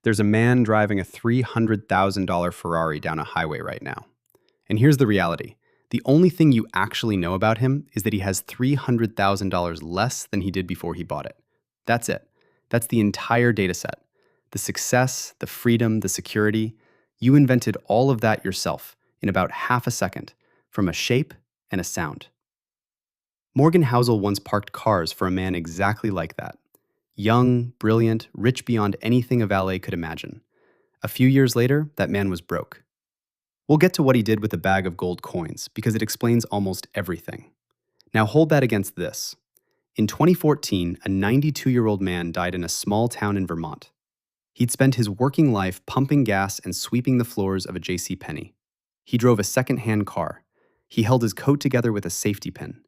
There's a man driving a $300,000 Ferrari down a highway right now. And here's the reality. The only thing you actually know about him is that he has $300,000 less than he did before he bought it. That's it. That's the entire data set. The success, the freedom, the security. You invented all of that yourself in about half a second, from a shape and a sound. Morgan Housel once parked cars for a man exactly like that. Young, brilliant, rich beyond anything a valet could imagine. A few years later, that man was broke. We'll get to what he did with a bag of gold coins because it explains almost everything. Now hold that against this. In 2014, a 92-year-old man died in a small town in Vermont. He'd spent his working life pumping gas and sweeping the floors of a JCPenney. He drove a second-hand car. He held his coat together with a safety pin.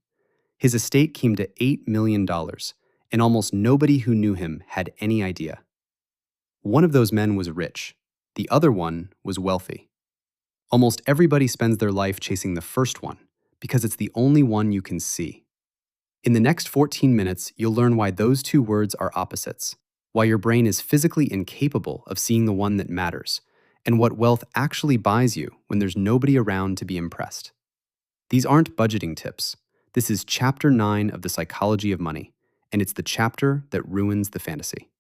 His estate came to $8 million, and almost nobody who knew him had any idea. One of those men was rich. The other one was wealthy. Almost everybody spends their life chasing the first one because it's the only one you can see. In the next 14 minutes, you'll learn why those two words are opposites, why your brain is physically incapable of seeing the one that matters, and what wealth actually buys you when there's nobody around to be impressed. These aren't budgeting tips. This is Chapter 9 of the Psychology of Money, and it's the chapter that ruins the fantasy.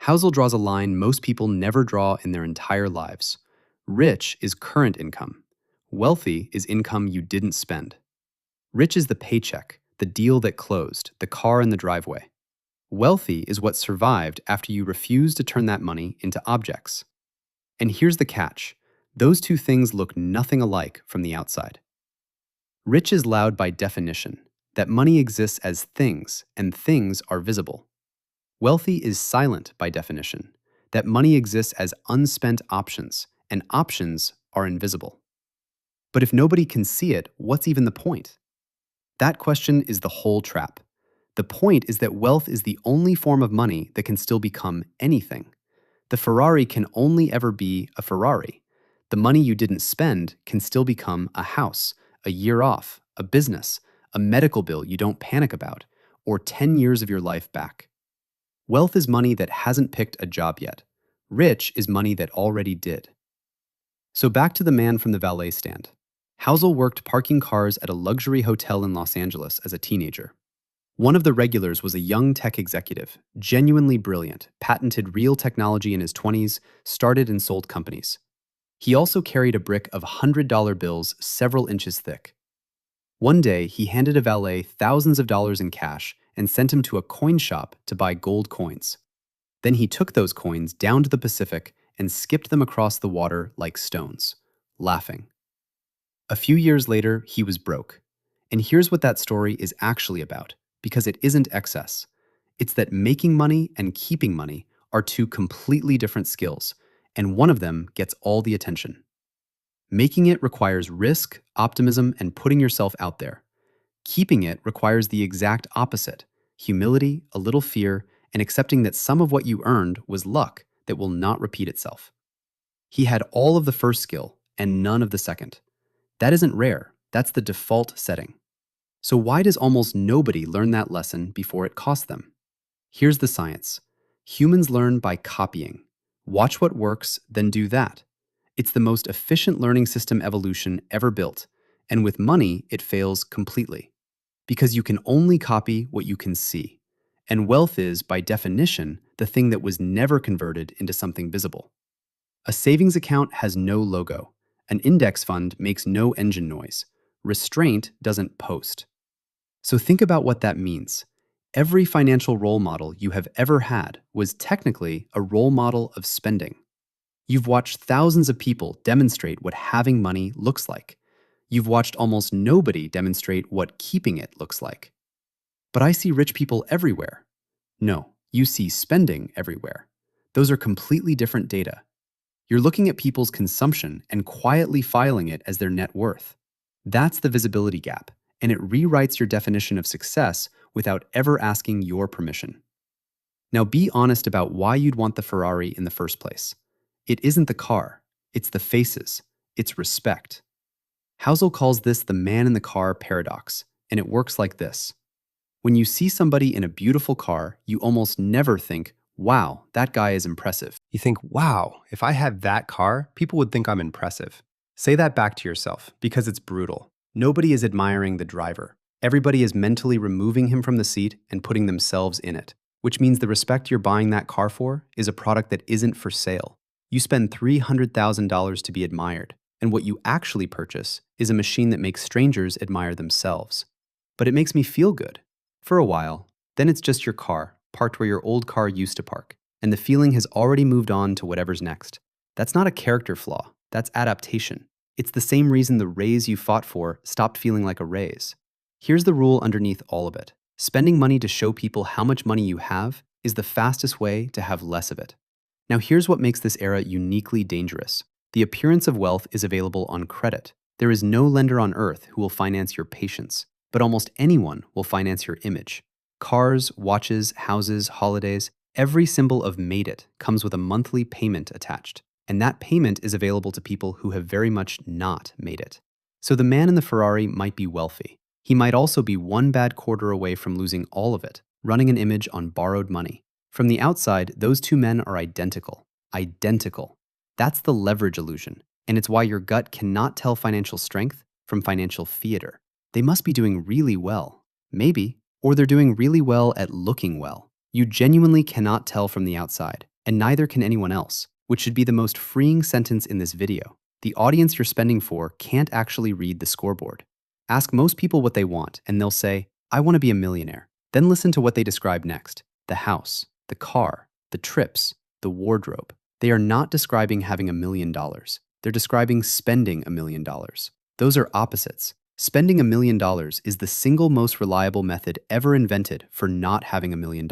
Housel draws a line most people never draw in their entire lives. Rich is current income. Wealthy is income you didn't spend. Rich is the paycheck, the deal that closed, the car in the driveway. Wealthy is what survived after you refused to turn that money into objects. And here's the catch. Those two things look nothing alike from the outside. Rich is loud by definition, that money exists as things, and things are visible. Wealthy is silent by definition, that money exists as unspent options, and options are invisible. But if nobody can see it, what's even the point? That question is the whole trap. The point is that wealth is the only form of money that can still become anything. The Ferrari can only ever be a Ferrari. The money you didn't spend can still become a house, a year off, a business, a medical bill you don't panic about, or 10 years of your life back. Wealth is money that hasn't picked a job yet. Rich is money that already did. So back to the man from the valet stand. Housel worked parking cars at a luxury hotel in Los Angeles as a teenager. One of the regulars was a young tech executive, genuinely brilliant, patented real technology in his 20s, started and sold companies. He also carried a brick of $100 bills several inches thick. One day, he handed a valet thousands of dollars in cash and sent him to a coin shop to buy gold coins. Then he took those coins down to the Pacific and skipped them across the water like stones, laughing. A few years later, he was broke. And here's what that story is actually about, because it isn't excess. It's that making money and keeping money are two completely different skills, and one of them gets all the attention. Making it requires risk, optimism, and putting yourself out there. Keeping it requires the exact opposite: humility, a little fear, and accepting that some of what you earned was luck that will not repeat itself. He had all of the first skill and none of the second. That isn't rare, that's the default setting. So why does almost nobody learn that lesson before it costs them? Here's the science. Humans learn by copying. Watch what works, then do that. It's the most efficient learning system evolution ever built, and with money, it fails completely. Because you can only copy what you can see. And wealth is, by definition, the thing that was never converted into something visible. A savings account has no logo. An index fund makes no engine noise. Restraint doesn't post. So think about what that means. Every financial role model you have ever had was technically a role model of spending. You've watched thousands of people demonstrate what having money looks like. You've watched almost nobody demonstrate what keeping it looks like. But I see rich people everywhere. No, you see spending everywhere. Those are completely different data. You're looking at people's consumption and quietly filing it as their net worth. That's the visibility gap, and it rewrites your definition of success without ever asking your permission. Now be honest about why you'd want the Ferrari in the first place. It isn't the car, it's the faces, it's respect. Housel calls this the man in the car paradox, and it works like this. When you see somebody in a beautiful car, you almost never think, wow, that guy is impressive. You think, wow, if I had that car, people would think I'm impressive. Say that back to yourself, because it's brutal. Nobody is admiring the driver. Everybody is mentally removing him from the seat and putting themselves in it, which means the respect you're buying that car for is a product that isn't for sale. You spend $300,000 to be admired, and what you actually purchase is a machine that makes strangers admire themselves. But it makes me feel good. For a while, then it's just your car, parked where your old car used to park, and the feeling has already moved on to whatever's next. That's not a character flaw, that's adaptation. It's the same reason the raise you fought for stopped feeling like a raise. Here's the rule underneath all of it. Spending money to show people how much money you have is the fastest way to have less of it. Now here's what makes this era uniquely dangerous. The appearance of wealth is available on credit. There is no lender on earth who will finance your patience, but almost anyone will finance your image. Cars, watches, houses, holidays, every symbol of made it comes with a monthly payment attached. And that payment is available to people who have very much not made it. So the man in the Ferrari might be wealthy. He might also be one bad quarter away from losing all of it, running an image on borrowed money. From the outside, those two men are identical. Identical. That's the leverage illusion, and it's why your gut cannot tell financial strength from financial theater. They must be doing really well. Maybe. Or they're doing really well at looking well. You genuinely cannot tell from the outside, and neither can anyone else, which should be the most freeing sentence in this video. The audience you're spending for can't actually read the scoreboard. Ask most people what they want, and they'll say, I want to be a millionaire. Then listen to what they describe next. The house, the car, the trips, the wardrobe. They are not describing having $1 million. They're describing spending $1 million. Those are opposites. Spending $1 million is the single most reliable method ever invented for not having $1 million.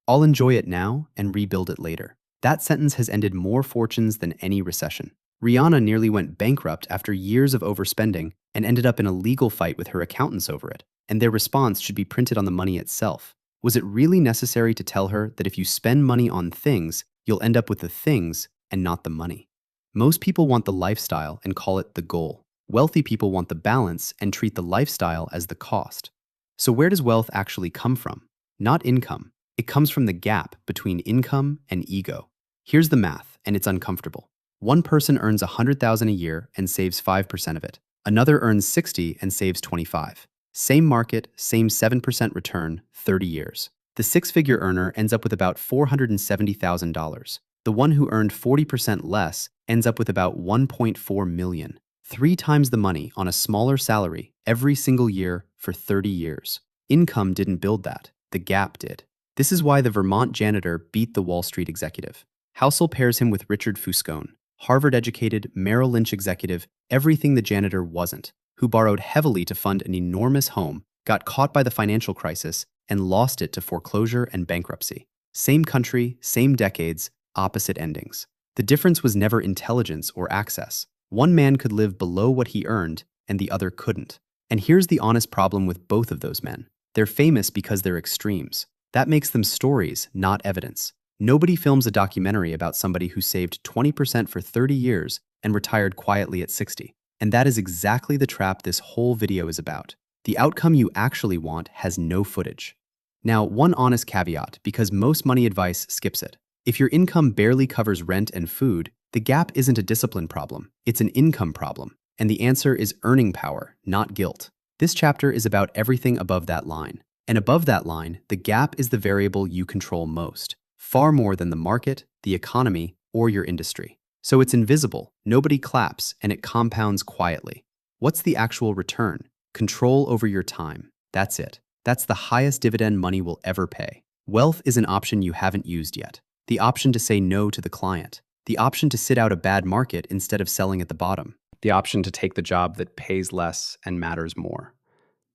I'll enjoy it now and rebuild it later. That sentence has ended more fortunes than any recession. Rihanna nearly went bankrupt after years of overspending and ended up in a legal fight with her accountants over it, and their response should be printed on the money itself. Was it really necessary to tell her that if you spend money on things, you'll end up with the things and not the money? Most people want the lifestyle and call it the goal. Wealthy people want the balance and treat the lifestyle as the cost. So where does wealth actually come from? Not income. It comes from the gap between income and ego. Here's the math, and it's uncomfortable. One person earns $100,000 a year and saves 5% of it. Another earns 60 and saves 25. Same market, same 7% return, 30 years. The six-figure earner ends up with about $470,000. The one who earned 40% less ends up with about $1.4 million. 3 times the money on a smaller salary every single year for 30 years. Income didn't build that. The gap did. This is why the Vermont janitor beat the Wall Street executive. Housel pairs him with Richard Fuscone, Harvard-educated, Merrill Lynch executive, everything the janitor wasn't, who borrowed heavily to fund an enormous home, got caught by the financial crisis, and lost it to foreclosure and bankruptcy. Same country, same decades, opposite endings. The difference was never intelligence or access. One man could live below what he earned, and the other couldn't. And here's the honest problem with both of those men. They're famous because they're extremes. That makes them stories, not evidence. Nobody films a documentary about somebody who saved 20% for 30 years and retired quietly at 60. And that is exactly the trap this whole video is about. The outcome you actually want has no footage. Now, one honest caveat, because most money advice skips it. If your income barely covers rent and food, the gap isn't a discipline problem, it's an income problem. And the answer is earning power, not guilt. This chapter is about everything above that line. And above that line, the gap is the variable you control most, far more than the market, the economy, or your industry. So it's invisible, nobody claps, and it compounds quietly. What's the actual return? Control over your time. That's it. That's the highest dividend money will ever pay. Wealth is an option you haven't used yet. The option to say no to the client. The option to sit out a bad market instead of selling at the bottom. The option to take the job that pays less and matters more.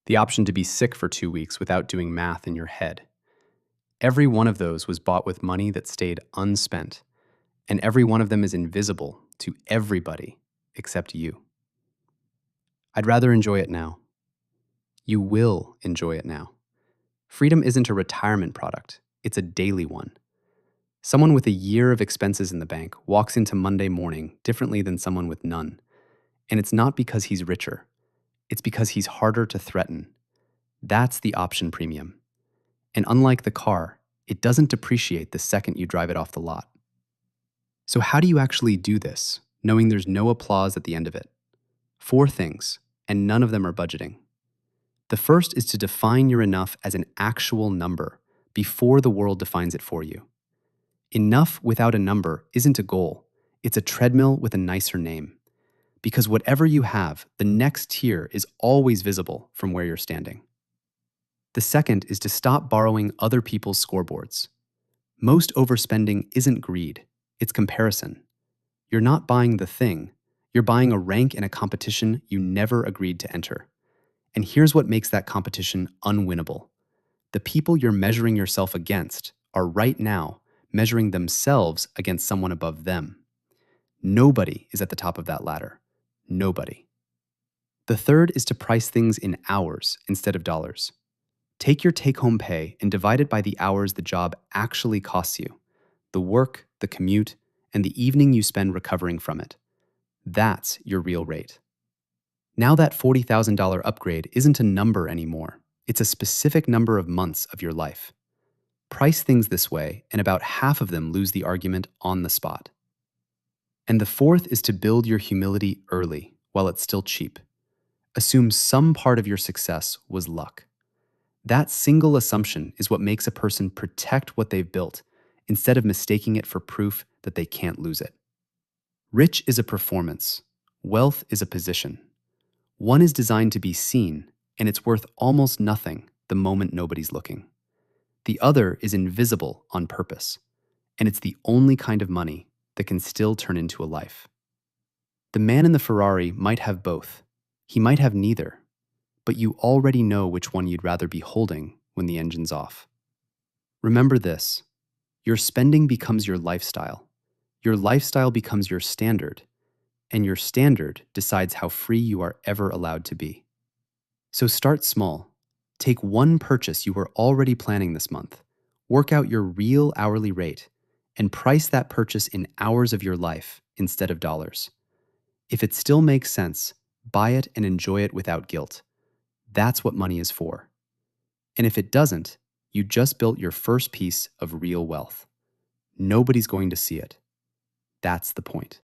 The option to be sick for 2 weeks without doing math in your head. Every one of those was bought with money that stayed unspent. And every one of them is invisible to everybody except you. I'd rather enjoy it now. You will enjoy it now. Freedom isn't a retirement product, it's a daily one. Someone with a year of expenses in the bank walks into Monday morning differently than someone with none. And it's not because he's richer. It's because he's harder to threaten. That's the option premium. And unlike the car, it doesn't depreciate the second you drive it off the lot. So how do you actually do this, knowing there's no applause at the end of it? 4 things, and none of them are budgeting. The first is to define your enough as an actual number before the world defines it for you. Enough without a number isn't a goal, it's a treadmill with a nicer name. Because whatever you have, the next tier is always visible from where you're standing. The second is to stop borrowing other people's scoreboards. Most overspending isn't greed, it's comparison. You're not buying the thing, you're buying a rank in a competition you never agreed to enter. And here's what makes that competition unwinnable. The people you're measuring yourself against are right now measuring themselves against someone above them. Nobody is at the top of that ladder. Nobody. The third is to price things in hours instead of dollars. Take your take-home pay and divide it by the hours the job actually costs you, the work, the commute, and the evening you spend recovering from it. That's your real rate. Now that $40,000 upgrade isn't a number anymore. It's a specific number of months of your life. Price things this way, and about half of them lose the argument on the spot. And the fourth is to build your humility early, while it's still cheap. Assume some part of your success was luck. That single assumption is what makes a person protect what they've built, instead of mistaking it for proof that they can't lose it. Rich is a performance. Wealth is a position. One is designed to be seen, and it's worth almost nothing the moment nobody's looking. The other is invisible on purpose, and it's the only kind of money that can still turn into a life. The man in the Ferrari might have both. He might have neither, but you already know which one you'd rather be holding when the engine's off. Remember this: your spending becomes your lifestyle becomes your standard, and your standard decides how free you are ever allowed to be. So start small. Take one purchase you were already planning this month, work out your real hourly rate, and price that purchase in hours of your life instead of dollars. If it still makes sense, buy it and enjoy it without guilt. That's what money is for. And if it doesn't, you just built your first piece of real wealth. Nobody's going to see it. That's the point.